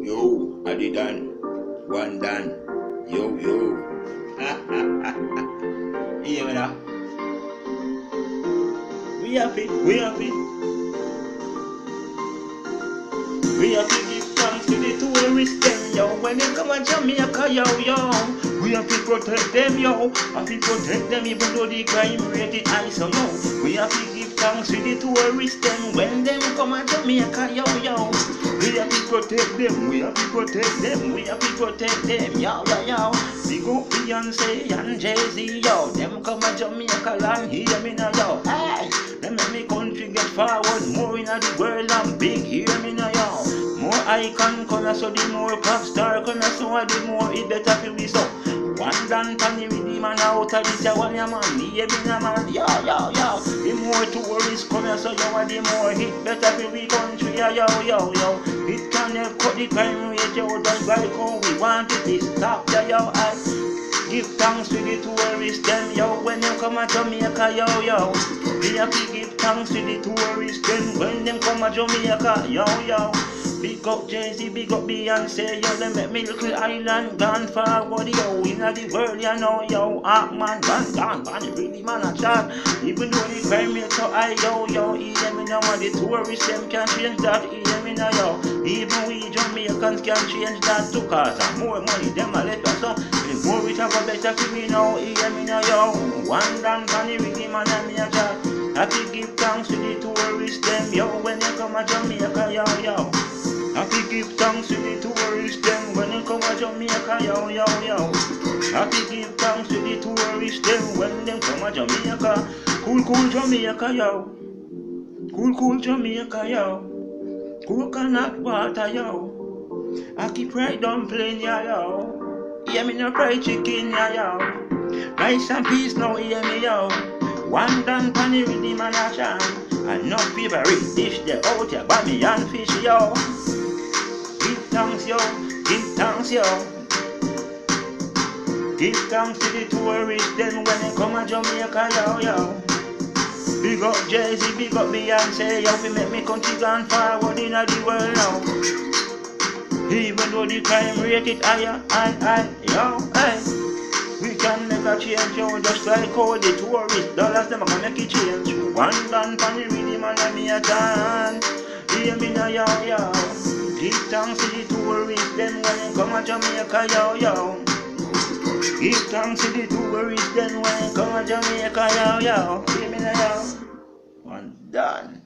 Yo, Adi Dan, one Dan, yo. Hear me now? We happy, we happy give thanks to the tourists them, yo. When they come to Jamaica, yo. We have to protect them, yo. Have to protect them even though the crime rate is high, so yo. We have to give thanks to the tourists them when them come to Jamaica, yo. We have to protect them, we have to protect them, we have to protect them, yo. Big up Beyonce and Jay-Z, yo. Them come to Jamaica land, hear me now, yo. Hey, them make me country get forward more in the world and big, hear me now, yo. More icon color, so the more pop star color, so the more it better feel we so. One Dan Tony with the man out of this, ya one ya man, hear me now, man, yo. The more tourists come here, so yo, the more hit better feel we country, yo. It can help cut the crime rate, yo, just like how we want it to stop, yo. Give thanks to the tourists, them, yo, when them come to Jamaica, yo. We have to give thanks to the tourists, them, when them come to Jamaica, yo. Big up Jay-Z, big up Beyonce, yo. Them make me little island gone forward, yo. Inna the world, you know, yo. Man, gone, really man a chat. Even though the crime rate so high, yo. Hear me now, man, the tourists, them can't change that, hear me now, yo. Even we Jamaicans can't change that too, cause more money, them a let us know. The more we talk about better for me now, hear me now, yo. One Dan Tony with the man and me a chat. Happy give thanks to the tourists, them, yo. When they come to Jamaica, yo. Happy give thanks to the tourists, them, when they come to Jamaica, yo. Happy give thanks to the tourists, them, when they come to Jamaica. Cool Jamaica, yo. Cool Jamaica, yo. Coconut water, yo. I keep fried dumpling, yo. Hear me no fried chicken, yo. Rice and peas, now hear me, yo. One Dan Tony with the man a chan. And no favorite dish, they out here, bami and fish, yo. Give thanks, yo. Give thanks to the tourists, them, when they come to Jamaica, yo. Big up Jay-Z, big up Beyonce, yo. We make me country gone forward in the world now. Even though the crime rate it higher, yo, hey. We can make a change, yo, just like how the tourist dollars, them gonna make a change. One Dan Tony with the man and me a chan. Hear me now, yo. Give thanks to the tourists, them, when they come to Jamaica, yo. Give thanks to the tourists, them, when they come to Jamaica, yo. Hear me now, yo. One Dan.